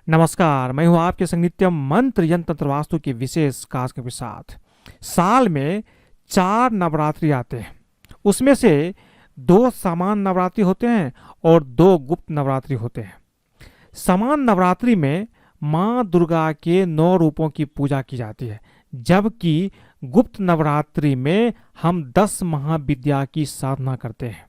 नमस्कार, मैं हूं आपके संग नित्यम मंत्र यंत्र तंत्र वास्तु के विशेष कार्य के साथ। साल में 4 नवरात्रि आते हैं। उसमें से 2 सामान्य नवरात्रि होते हैं और 2 गुप्त नवरात्रि होते हैं। सामान्य नवरात्रि में माँ दुर्गा के 9 रूपों की पूजा की जाती है, जबकि गुप्त नवरात्रि में हम 10 महाविद्या की साधना करते हैं।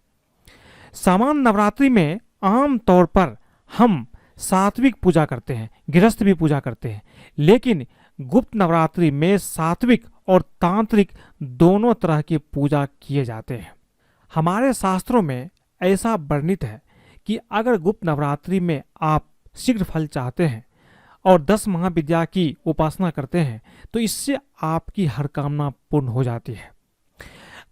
सामान्य नवरात्रि में आम तौर पर हम सात्विक पूजा करते हैं, गृहस्थ भी पूजा करते हैं, लेकिन गुप्त नवरात्रि में सात्विक और तांत्रिक दोनों तरह की पूजा किए जाते हैं। हमारे शास्त्रों में ऐसा वर्णित है कि अगर गुप्त नवरात्रि में आप शीघ्र फल चाहते हैं और 10 महाविद्या की उपासना करते हैं तो इससे आपकी हर कामना पूर्ण हो जाती है।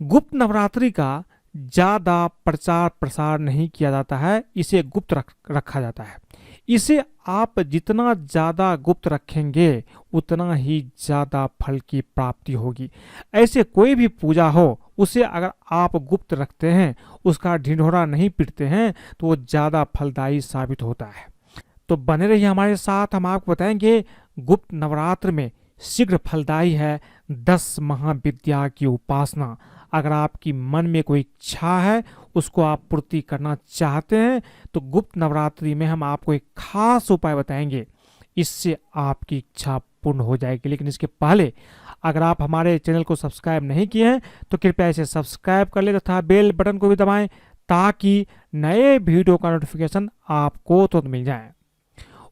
गुप्त नवरात्रि का ज़्यादा प्रचार प्रसार नहीं किया जाता है, इसे गुप्त रखा जाता है। इसे आप जितना ज़्यादा गुप्त रखेंगे उतना ही ज़्यादा फल की प्राप्ति होगी। ऐसे कोई भी पूजा हो उसे अगर आप गुप्त रखते हैं, उसका ढिंढोरा नहीं पीटते हैं, तो वो ज़्यादा फलदायी साबित होता है। तो बने रहिए हमारे साथ, हम आपको बताएंगे गुप्त नवरात्र में शीघ्र फलदायी है 10 महाविद्या की उपासना। अगर आपकी मन में कोई इच्छा है, उसको आप पूर्ति करना चाहते हैं, तो गुप्त नवरात्रि में हम आपको एक खास उपाय बताएंगे, इससे आपकी इच्छा पूर्ण हो जाएगी। लेकिन इसके पहले अगर आप हमारे चैनल को सब्सक्राइब नहीं किए हैं तो कृपया इसे सब्सक्राइब कर ले तथा बेल बटन को भी दबाएं, ताकि नए वीडियो का नोटिफिकेशन आपको तुरंत मिल जाए।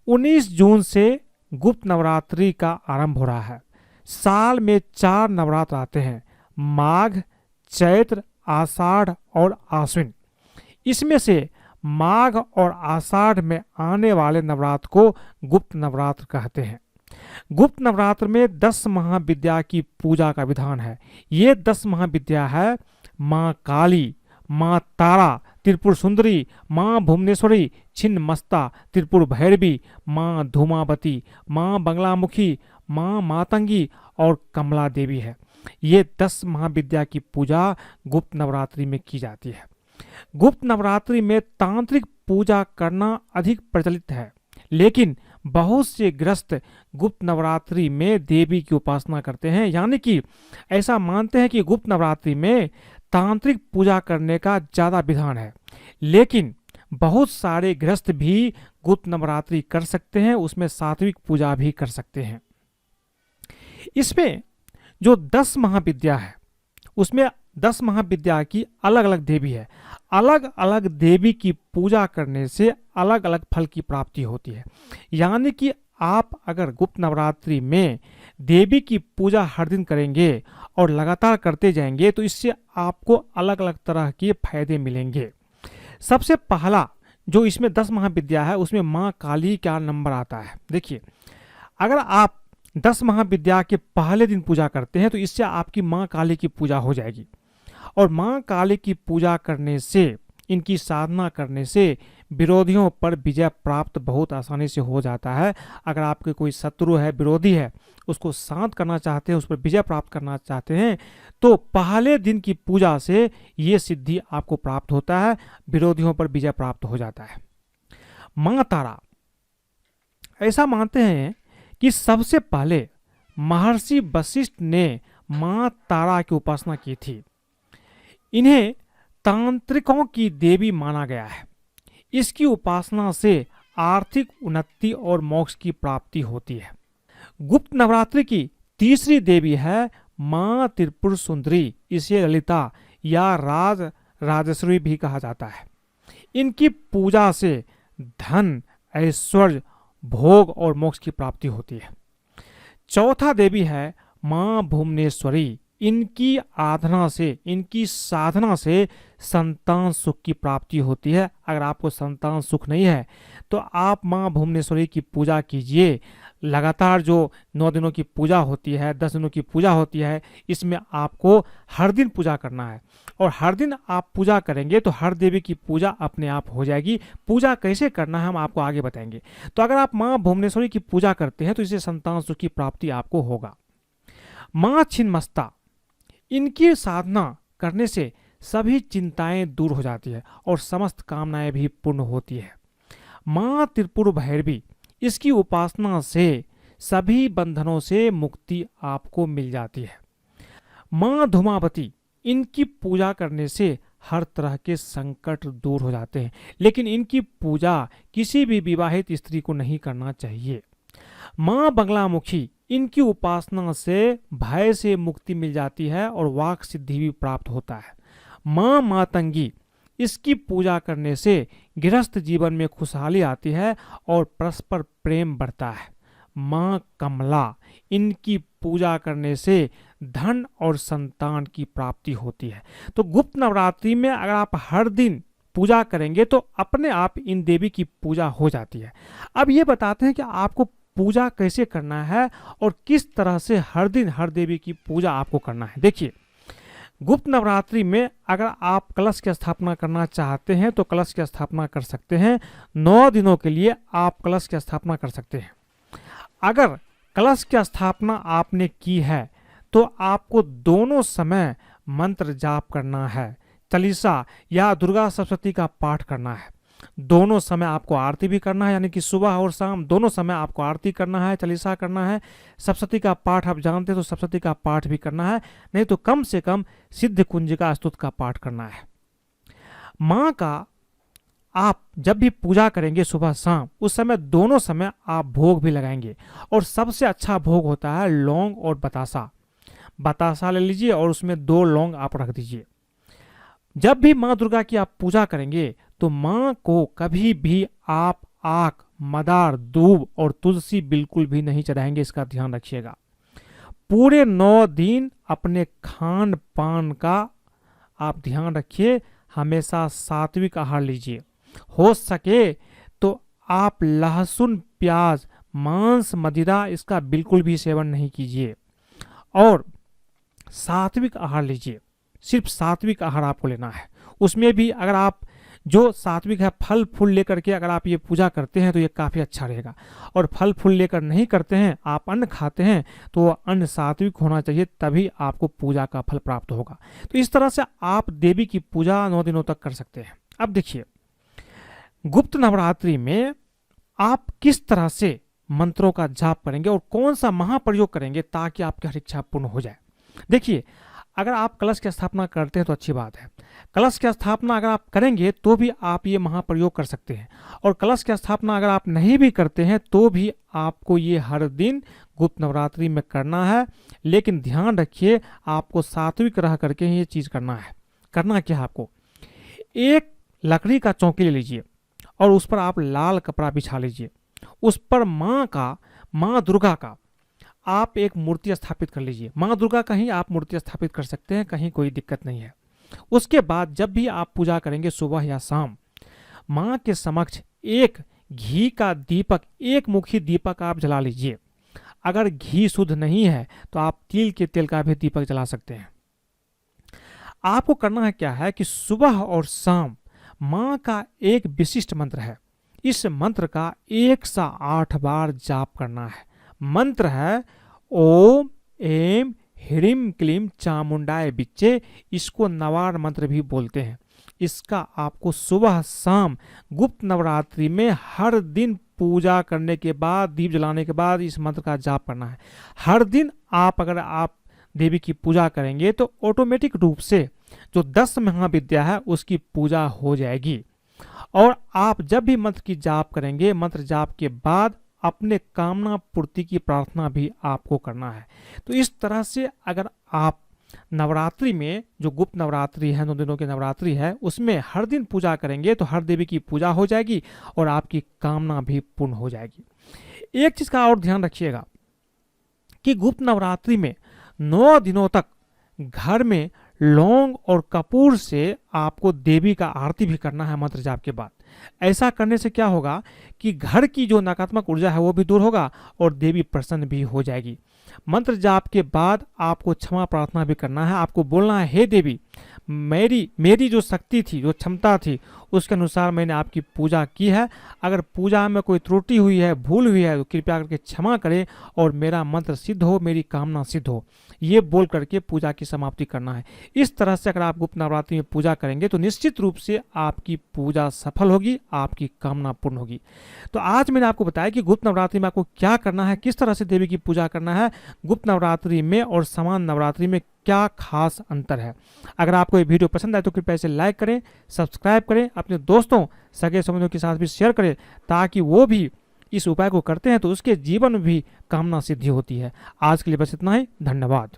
19 जून से गुप्त नवरात्रि का आरंभ हो रहा है। साल में 4 नवरात्र आते हैं, माघ, चैत्र, आषाढ़ और आश्विन। इसमें से माघ और आषाढ़ में आने वाले नवरात्र को गुप्त नवरात्र कहते हैं। गुप्त नवरात्र में 10 महाविद्या की पूजा का विधान है। ये 10 महाविद्या है माँ काली, माँ तारा, त्रिपुर सुंदरी, माँ भुवनेश्वरी, छिन्नमस्ता, त्रिपुर भैरवी, माँ धूमावती, माँ बंगलामुखी, माँ मातंगी और कमला देवी है। ये 10 महाविद्या की पूजा गुप्त नवरात्रि में की जाती है। गुप्त नवरात्रि में तांत्रिक पूजा करना अधिक प्रचलित है, लेकिन बहुत से गृहस्थ गुप्त नवरात्रि में देवी की उपासना करते हैं, यानी कि ऐसा मानते हैं कि गुप्त नवरात्रि में तांत्रिक पूजा करने का ज़्यादा विधान है। लेकिन बहुत सारे गृहस्थ भी गुप्त नवरात्रि कर सकते हैं, उसमें सात्विक पूजा भी कर सकते हैं। इसमें जो 10 महाविद्या है उसमें 10 महाविद्या की अलग अलग देवी है। अलग अलग देवी की पूजा करने से अलग अलग फल की प्राप्ति होती है। यानी कि आप अगर गुप्त नवरात्रि में देवी की पूजा हर दिन करेंगे और लगातार करते जाएंगे तो इससे आपको अलग अलग तरह के फायदे मिलेंगे। सबसे पहला जो इसमें 10 महाविद्या है उसमें माँ काली का नंबर आता है। देखिए, अगर आप 10 महाविद्या के पहले दिन पूजा करते हैं तो इससे आपकी माँ काली की पूजा हो जाएगी। और माँ काली की पूजा करने से, इनकी साधना करने से विरोधियों पर विजय प्राप्त बहुत आसानी से हो जाता है। अगर आपके कोई शत्रु है, विरोधी है, उसको शांत करना चाहते हैं, उस पर विजय प्राप्त करना चाहते हैं, तो पहले दिन की पूजा से ये सिद्धि आपको प्राप्त होता है, विरोधियों पर विजय प्राप्त हो जाता है। माँ तारा, ऐसा मानते हैं कि सबसे पहले महर्षि वशिष्ठ ने माँ तारा की उपासना की थी। इन्हें तांत्रिकों की देवी माना गया है। इसकी उपासना से आर्थिक उन्नति और मोक्ष की प्राप्ति होती है। गुप्त नवरात्रि की तीसरी देवी है माँ त्रिपुर सुंदरी। इसे ललिता या राजेश्वरी भी कहा जाता है। इनकी पूजा से धन, ऐश्वर्य, भोग और मोक्ष की प्राप्ति होती है। चौथा देवी है माँ भुवनेश्वरी। इनकी आराधना से, इनकी साधना से संतान सुख की प्राप्ति होती है। अगर आपको संतान सुख नहीं है तो आप माँ भुवनेश्वरी की पूजा कीजिए। लगातार जो 9 दिनों की पूजा होती है, 10 दिनों की पूजा होती है, इसमें आपको हर दिन पूजा करना है। और हर दिन आप पूजा करेंगे तो हर देवी की पूजा अपने आप हो जाएगी। पूजा कैसे करना है हम आपको आगे बताएंगे। तो अगर आप माँ भुवनेश्वरी की पूजा करते हैं तो इससे संतान सुख की प्राप्ति आपको होगा। माँ छिन्नमस्ता, इनकी साधना करने से सभी चिंताएं दूर हो जाती है और समस्त कामनाएं भी पूर्ण होती है। माँ त्रिपुर भैरवी, इसकी उपासना से सभी बंधनों से मुक्ति आपको मिल जाती है। माँ धूमावती, इनकी पूजा करने से हर तरह के संकट दूर हो जाते हैं, लेकिन इनकी पूजा किसी भी विवाहित स्त्री को नहीं करना चाहिए। माँ बगलामुखी, इनकी उपासना से भय से मुक्ति मिल जाती है और वाक सिद्धि भी प्राप्त होता है। माँ मातंगी, इसकी पूजा करने से गृहस्थ जीवन में खुशहाली आती है और परस्पर प्रेम बढ़ता है। माँ कमला, इनकी पूजा करने से धन और संतान की प्राप्ति होती है। तो गुप्त नवरात्रि में अगर आप हर दिन पूजा करेंगे तो अपने आप इन देवी की पूजा हो जाती है। अब ये बताते हैं कि आपको पूजा कैसे करना है और किस तरह से हर दिन हर देवी की पूजा आपको करना है। देखिए, गुप्त नवरात्रि में अगर आप कलश की स्थापना करना चाहते हैं तो कलश की स्थापना कर सकते हैं। 9 दिनों के लिए आप कलश की स्थापना कर सकते हैं। अगर कलश की स्थापना आपने की है तो आपको दोनों समय मंत्र जाप करना है, चालीसा या दुर्गा सप्तशती का पाठ करना है। दोनों समय आपको आरती भी करना है, यानी कि सुबह और शाम दोनों समय आपको आरती करना है, चालीसा करना है। सप्तशती का पाठ आप जानते हैं तो सप्तशती का पाठ भी करना है, नहीं तो कम से कम सिद्ध कुंजिका स्तुति का पाठ करना है। माँ का आप जब भी पूजा करेंगे सुबह शाम, उस समय दोनों समय आप भोग भी लगाएंगे और सबसे अच्छा भोग होता है लौंग और बतासा। बतासा ले लीजिए और उसमें 2 लौंग आप रख दीजिए। जब भी माँ दुर्गा की आप पूजा करेंगे तो माँ को कभी भी आप आक, मदार, दूब और तुलसी बिल्कुल भी नहीं चढ़ाएंगे, इसका ध्यान रखिएगा। पूरे 9 दिन अपने खान पान का आप ध्यान रखिए, हमेशा सात्विक आहार लीजिए। हो सके तो आप लहसुन, प्याज, मांस, मदिरा इसका बिल्कुल भी सेवन नहीं कीजिए और सात्विक आहार लीजिए। सिर्फ सात्विक आहार आपको लेना है। उसमें भी अगर आप जो सात्विक है फल फूल लेकर के अगर आप ये पूजा करते हैं तो ये काफ़ी अच्छा रहेगा। और फल फूल लेकर नहीं करते हैं, आप अन्न खाते हैं, तो अन्न सात्विक होना चाहिए, तभी आपको पूजा का फल प्राप्त होगा। तो इस तरह से आप देवी की पूजा 9 दिनों तक कर सकते हैं। अब देखिए, गुप्त नवरात्रि में आप किस तरह से मंत्रों का जाप करेंगे और कौन सा महाप्रयोग करेंगे ताकि आपकी हर इच्छा पूर्ण हो जाए। देखिए, अगर आप कलश की स्थापना करते हैं तो अच्छी बात है। कलश की स्थापना अगर आप करेंगे तो भी आप ये महाप्रयोग कर सकते हैं, और कलश की स्थापना अगर आप नहीं भी करते हैं तो भी आपको ये हर दिन गुप्त नवरात्रि में करना है। लेकिन ध्यान रखिए, आपको सात्विक रह करके ये चीज़ करना है। करना क्या है आपको, एक लकड़ी का चौकी ले लीजिए और उस पर आप लाल कपड़ा बिछा लीजिए। उस पर माँ दुर्गा का आप एक मूर्ति स्थापित कर लीजिए। माँ दुर्गा का ही आप मूर्ति स्थापित कर सकते हैं, कहीं कोई दिक्कत नहीं है। उसके बाद जब भी आप पूजा करेंगे सुबह या शाम, माँ के समक्ष एक घी का दीपक, एक मुखी दीपक आप जला लीजिए। अगर घी शुद्ध नहीं है तो आप तिल के तेल का भी दीपक जला सकते हैं। आपको करना है क्या है कि सुबह और शाम माँ का एक विशिष्ट मंत्र है, इस मंत्र का 108 बार जाप करना है। मंत्र है ओम एम ह्रीम क्लीम चामुंडाय बिच्चे, इसको नवार मंत्र भी बोलते हैं। इसका आपको सुबह शाम गुप्त नवरात्रि में हर दिन पूजा करने के बाद, दीप जलाने के बाद इस मंत्र का जाप करना है। हर दिन अगर आप देवी की पूजा करेंगे तो ऑटोमेटिक रूप से जो 10 महाविद्या है उसकी पूजा हो जाएगी। और आप जब भी मंत्र की जाप करेंगे, मंत्र जाप के बाद अपने कामना पूर्ति की प्रार्थना भी आपको करना है। तो इस तरह से अगर आप नवरात्रि में, जो गुप्त नवरात्रि है, 9 दिनों की नवरात्रि है, उसमें हर दिन पूजा करेंगे तो हर देवी की पूजा हो जाएगी और आपकी कामना भी पूर्ण हो जाएगी। एक चीज का और ध्यान रखिएगा कि गुप्त नवरात्रि में 9 दिनों तक घर में लौंग और कपूर से आपको देवी का आरती भी करना है मंत्र जाप के बाद। ऐसा करने से क्या होगा कि घर की जो नकारात्मक ऊर्जा है वो भी दूर होगा और देवी प्रसन्न भी हो जाएगी। मंत्र जाप के बाद आपको क्षमा प्रार्थना भी करना है। आपको बोलना है, हे देवी, मेरी मेरी जो शक्ति थी, जो क्षमता थी, उसके अनुसार मैंने आपकी पूजा की है। अगर पूजा में कोई त्रुटि हुई है, भूल हुई है, तो कृपया करके क्षमा करें और मेरा मंत्र सिद्ध हो, मेरी कामना सिद्ध हो, ये बोल करके पूजा की समाप्ति करना है। इस तरह से अगर आप गुप्त नवरात्रि में पूजा करेंगे तो निश्चित रूप से आपकी पूजा सफल होगी, आपकी कामना पूर्ण होगी। तो आज मैंने आपको बताया कि गुप्त नवरात्रि में आपको क्या करना है, किस तरह से देवी की पूजा करना है, गुप्त नवरात्रि में और समान नवरात्रि में क्या खास अंतर है। अगर आपको ये वीडियो पसंद आए तो कृपया इसे लाइक करें, सब्सक्राइब करें, अपने दोस्तों सगे संबंधियों के साथ भी शेयर करें, ताकि वो भी इस उपाय को करते हैं तो उसके जीवन में भी कामना सिद्धि होती है। आज के लिए बस इतना ही, धन्यवाद।